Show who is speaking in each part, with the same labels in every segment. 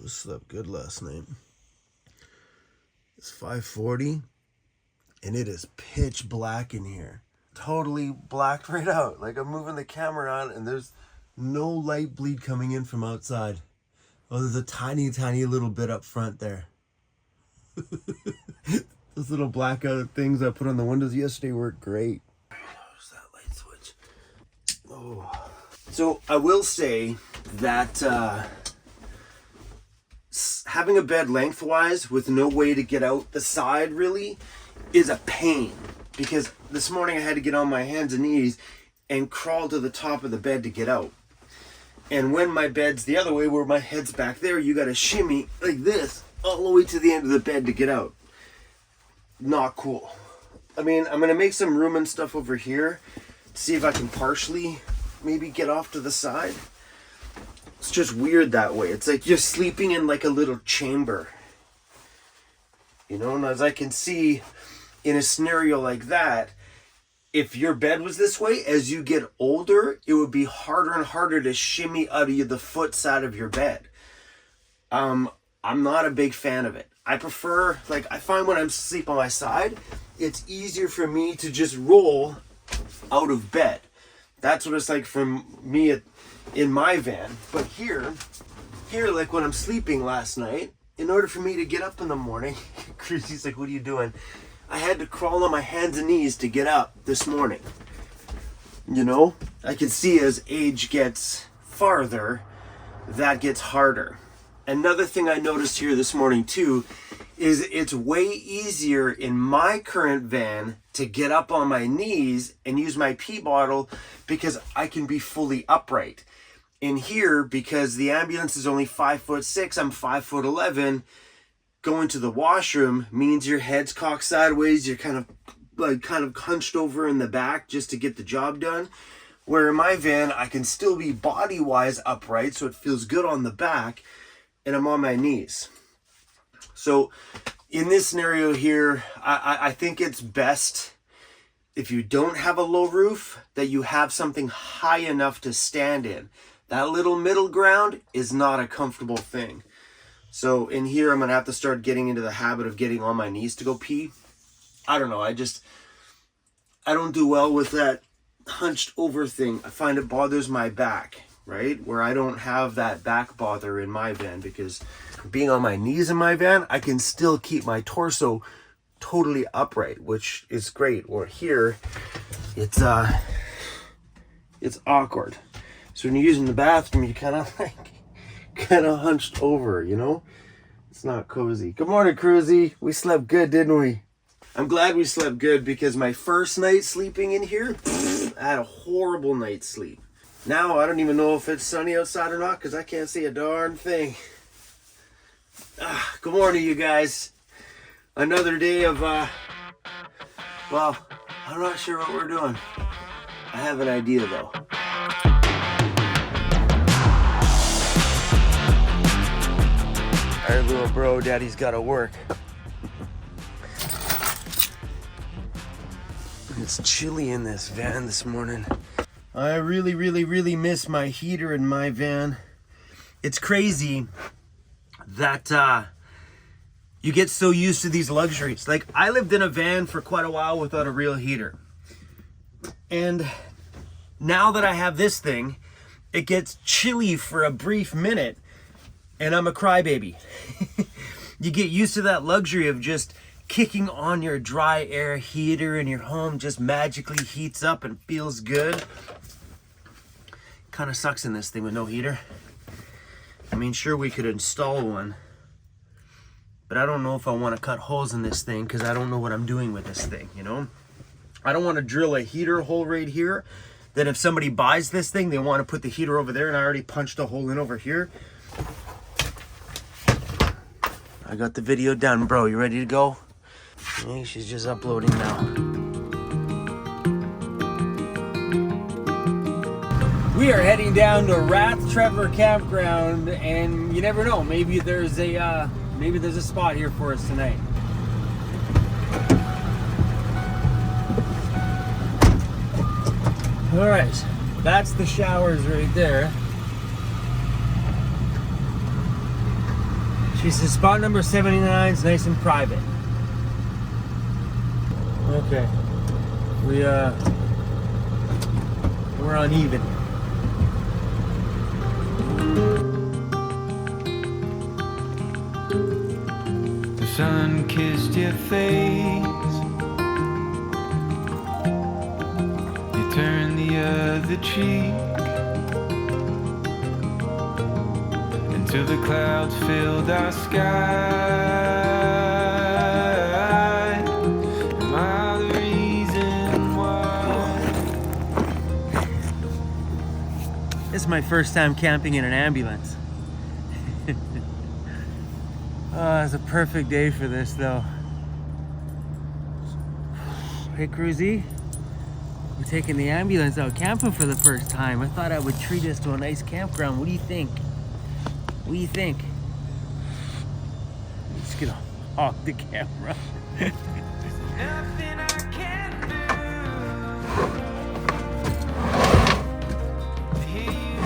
Speaker 1: I slept good last night. It's 5:40 and it is pitch black in here. Totally blacked right out. Like I'm moving the camera on and there's no light bleed coming in from outside. Oh, there's a tiny little bit up front there. Those little blackout things I put on the windows yesterday worked great. There's that light switch. Oh. So I will say that having a bed lengthwise with no way to get out the side really is a pain, because this morning I had to get on my hands and knees and crawl to the top of the bed to get out. And when my bed's the other way, where my head's back there, you gotta shimmy like this all the way to the end of the bed to get out. Not cool. I mean, I'm gonna make some room and stuff over here, see if I can partially maybe get off to the side. It's just weird that way. It's like you're sleeping in like a little chamber. You know, and as I can see in a scenario like that, if your bed was this way, as you get older, it would be harder and harder to shimmy out of the foot side of your bed. I'm not a big fan of it. I prefer, like, I find when I'm asleep on my side, it's easier for me to just roll out of bed. That's what it's like for me in my van. But here, like when I'm sleeping last night, in order for me to get up in the morning, Cruzy's like, what are you doing? I had to crawl on my hands and knees to get up this morning. You know, I can see as age gets farther, that gets harder. Another thing I noticed here this morning too, is it's way easier in my current van to get up on my knees and use my pee bottle because I can be fully upright. In here, because the ambulance is only 5'6", I'm 5'11", going to the washroom means your head's cocked sideways, you're kind of hunched over in the back just to get the job done. Where in my van, I can still be body-wise upright, so it feels good on the back, and I'm on my knees. So in this scenario here, I think it's best, if you don't have a low roof, that you have something high enough to stand in. That little middle ground is not a comfortable thing. So in here, I'm going to have to start getting into the habit of getting on my knees to go pee. I don't know. I don't do well with that hunched over thing. I find it bothers my back, right? Where I don't have that back bother in my van, because being on my knees in my van, I can still keep my torso totally upright, which is great. Or here, it's awkward. So when you're using the bathroom, you kind of hunched over, you know? It's not cozy. Good morning, Cruzy. We slept good, didn't we? I'm glad we slept good, because my first night sleeping in here, I had a horrible night's sleep. Now I don't even know if it's sunny outside or not, because I can't see a darn thing. Good morning, you guys. Another day of, well, I'm not sure what we're doing. I have an idea, though. All right, little bro, daddy's got to work. It's chilly in this van this morning. I really miss my heater in my van. It's crazy that you get so used to these luxuries. Like, I lived in a van for quite a while without a real heater. And now that I have this thing, it gets chilly for a brief minute, and I'm a crybaby. You get used to that luxury of just kicking on your dry air heater and your home just magically heats up and feels good. Kind of sucks in this thing with no heater. I mean, sure, we could install one, but I don't know if I want to cut holes in this thing, because I don't know what I'm doing with this thing, you know? I don't want to drill a heater hole right here, that if somebody buys this thing, they want to put the heater over there, and I already punched a hole in over here. I got the video done, bro. You ready to go? Yeah, she's just uploading now. We are heading down to Rath Trevor Campground, and you never know. Maybe there's a spot here for us tonight. All right, that's the showers right there. She says spot number 79 is nice and private. Okay. We're uneven.
Speaker 2: The sun kissed your face. You turned the other cheek until the clouds filled our sky. Am I the reason why?
Speaker 1: This is my first time camping in an ambulance. Oh, it's a perfect day for this though. Hey Cruzy, we're taking the ambulance out camping for the first time. I thought I would treat us to a nice campground. What do you think? What do you think? I'm just gonna hog the camera.
Speaker 2: Nothing I can do. Hear you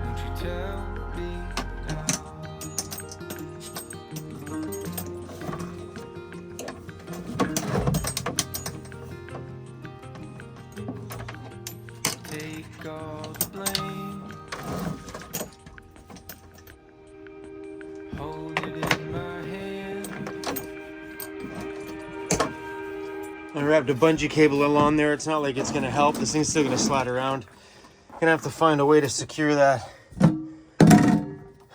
Speaker 2: won't you tell me now? Take all the blame. Hold it in my hand.
Speaker 1: I wrapped a bungee cable along there. It's not like it's gonna help. This thing's still gonna slide around. Gonna have to find a way to secure that at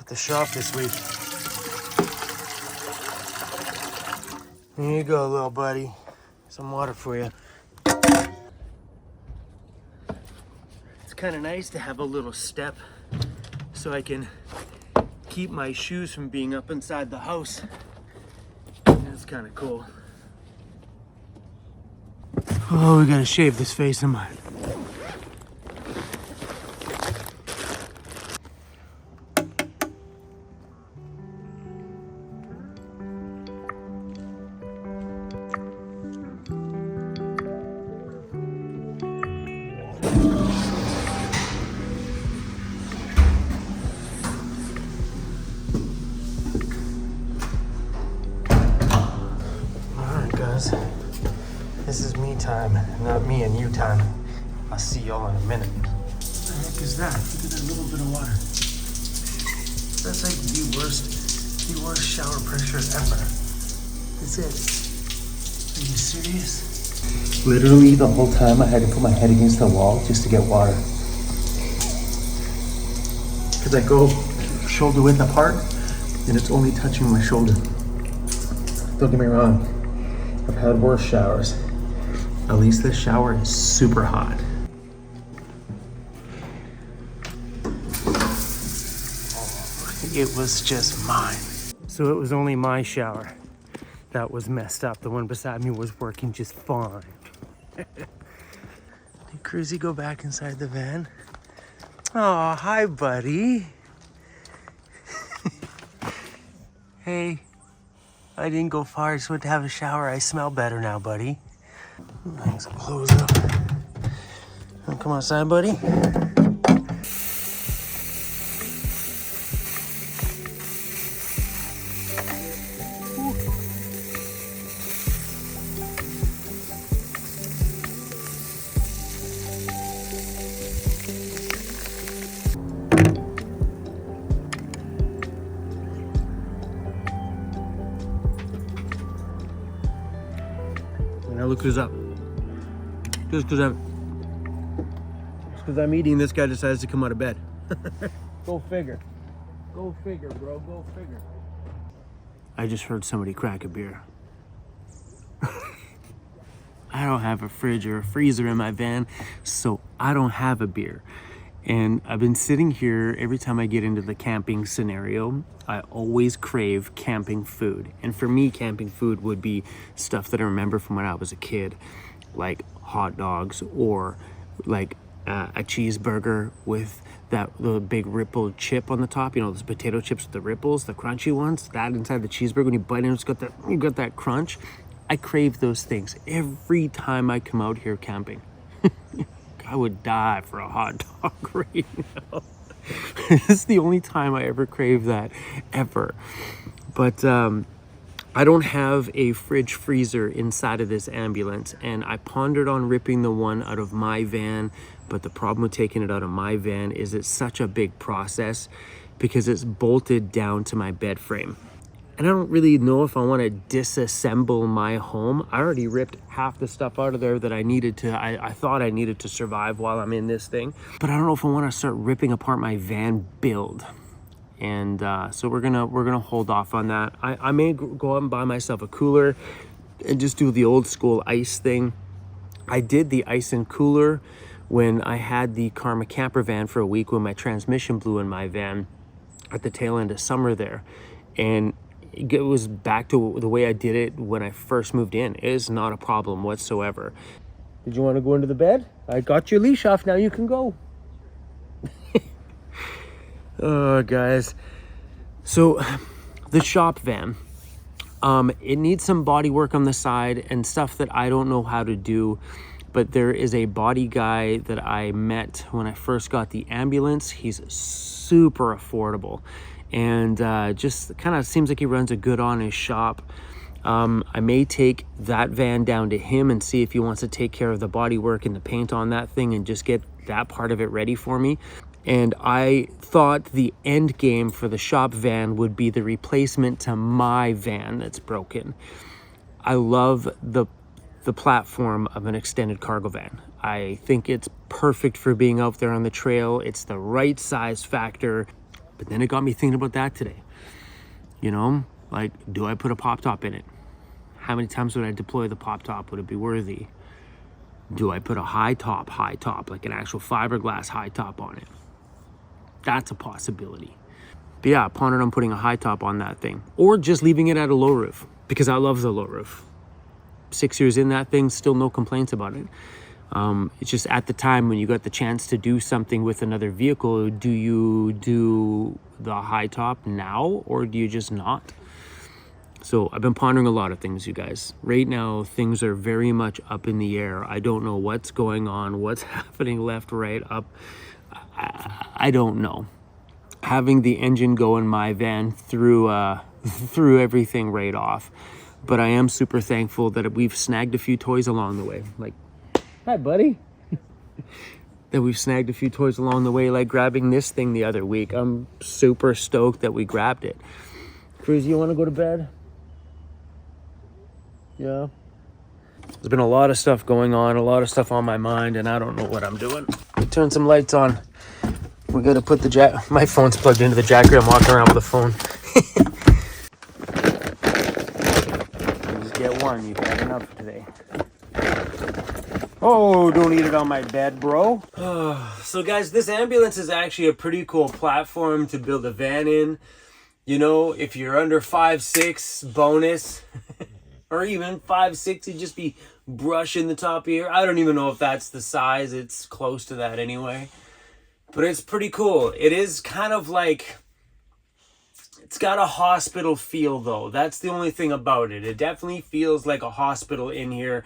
Speaker 1: the shop this week. There you go, little buddy. Some water for you. It's kind of nice to have a little step so I can keep my shoes from being up inside the house. That's kind of cool. Oh, we gotta shave this face of mine. Alright guys, this is me time, not me and you time. I'll see y'all in a minute. What the heck is that? Look at that little bit of water. That's like the worst shower pressure ever. That's it. Are you serious? Literally the whole time I had to put my head against the wall just to get water. Because I go shoulder width apart and it's only touching my shoulder. Don't get me wrong, I've had worse showers. At least this shower is super hot. It was just mine. So it was only my shower that was messed up. The one beside me was working just fine. Did Cruzy go back inside the van? Oh, hi, buddy. Hey, I didn't go far. I just went to have a shower. I smell better now, buddy. Hang some clothes up. Wanna come outside, buddy? Now look who's up. Just because I'm eating, this guy decides to come out of bed. Go figure. Go figure, bro. Go figure. I just heard somebody crack a beer. I don't have a fridge or a freezer in my van, so I don't have a beer. And I've been sitting here every time I get into the camping scenario, I always crave camping food. And for me, camping food would be stuff that I remember from when I was a kid, like hot dogs or like a cheeseburger with the big rippled chip on the top, you know, those potato chips with the ripples, the crunchy ones, that inside the cheeseburger, when you bite in, you got that crunch. I crave those things every time I come out here camping.
Speaker 3: Like, I would die for a hot dog right now. This is the only time I ever crave that, ever. But I don't have a fridge freezer inside of this ambulance, and I pondered on ripping the one out of my van, but the problem with taking it out of my van is it's such a big process because it's bolted down to my bed frame. And I don't really know if I want to disassemble my home. I already ripped half the stuff out of there that I needed to, I thought I needed to survive while I'm in this thing. But I don't know if I want to start ripping apart my van build. And so we're gonna hold off on that. I may go out and buy myself a cooler and just do the old school ice thing. I did the ice and cooler when I had the Karma camper van for a week when my transmission blew in my van at the tail end of summer there. And it was back to the way I did it when I first moved in. It is not a problem whatsoever. Did you want to go into the bed? I got your leash off, now you can go. Oh, guys. So the shop van, it needs some body work on the side and stuff that I don't know how to do. But there is a body guy that I met when I first got the ambulance. He's super affordable. And just kind of seems like he runs a good honest shop. I may take that van down to him and see if he wants to take care of the body work and the paint on that thing and just get that part of it ready for me. And I thought the end game for the shop van would be the replacement to my van that's broken. I love the platform of an extended cargo van. I think it's perfect for being out there on the trail. It's the right size factor. But then it got me thinking about that today. You know, like, do I put a pop top in it? How many times would I deploy the pop top? Would it be worthy? Do I put a high top, like an actual fiberglass high top on it? That's a possibility. But yeah, I pondered on putting a high top on that thing, or just leaving it at a low roof, because I love the low roof. 6 years in that thing, still no complaints about it. It's just at the time when you got the chance to do something with another vehicle, do you do the high top now, or do you just not? So I've been pondering a lot of things, you guys. Right now, things are very much up in the air. I don't know what's going on, what's happening left, right, up. I don't know. Having the engine go in my van threw everything right off. But I am super thankful that we've snagged a few toys along the way. Like, hi, buddy. That we've snagged a few toys along the way, like grabbing this thing the other week. I'm super stoked that we grabbed it. Cruz, you want to go to bed? Yeah. There's been a lot of stuff going on, a lot of stuff on my mind, and I don't know what I'm doing. Turn some lights on. We gotta put the jack. My phone's plugged into the jacker. I'm walking around with a phone. Just get one. You've had enough today. Oh, don't eat it on my bed, bro. So guys, this ambulance is actually a pretty cool platform to build a van in. You know, if you're under 5'6", bonus. Or even 5'6", you'd just be brushing the top of your... I don't even know if that's the size. It's close to that anyway. But it's pretty cool. It is kind of like... It's got a hospital feel, though. That's the only thing about it. It definitely feels like a hospital in here.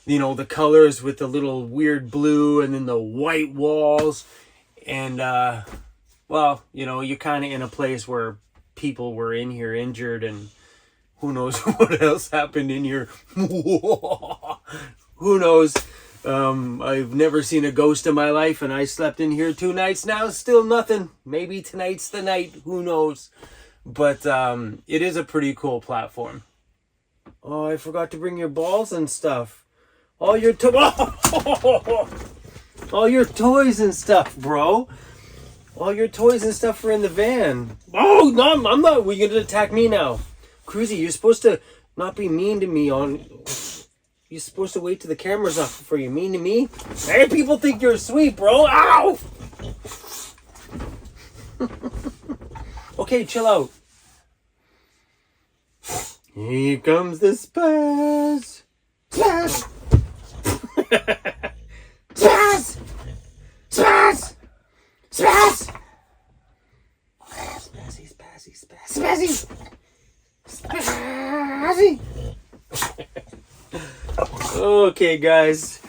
Speaker 3: You know, the colors with the little weird blue and then the white walls. And, well, you know, you're kind of in a place where people were in here injured and... Who knows what else happened in here? Who knows? I've never seen a ghost in my life, and I slept in here 2 nights now. Still nothing. Maybe tonight's the night. Who knows? But it is a pretty cool platform. Oh, I forgot to bring your balls and stuff. All your all your toys and stuff, bro. All your toys and stuff are in the van. Oh, no, I'm not. You're going to attack me now. Cruzy, you're supposed to not be mean to me on... You're supposed to wait till the camera's off before you're mean to me. Hey, people think you're sweet, bro. Ow! Okay, chill out. Here comes the spaz. Spaz! Spaz! Spaz! Spaz! Spazzy, spazzy, spazzy, spazzy! Okay, guys.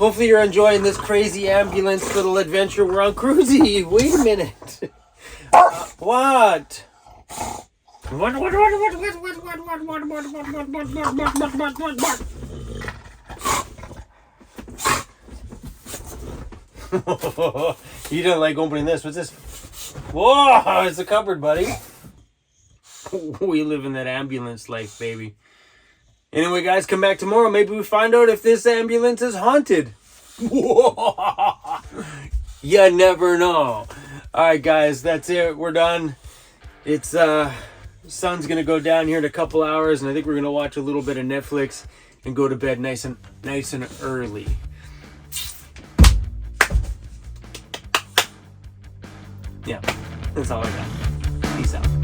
Speaker 3: Hopefully you're enjoying this crazy ambulance little adventure. We're on Cruisy. Wait a minute. What? You didn't like opening this. What's this? Whoa, it's a cupboard, buddy. We live in that ambulance life, baby. Anyway, guys, come back tomorrow. Maybe we find out if this ambulance is haunted. You never know. All right, guys, that's it. We're done. It's sun's gonna go down here in a couple hours, and I think we're gonna watch a little bit of Netflix and go to bed nice and early. Yeah, that's all I got. Peace out.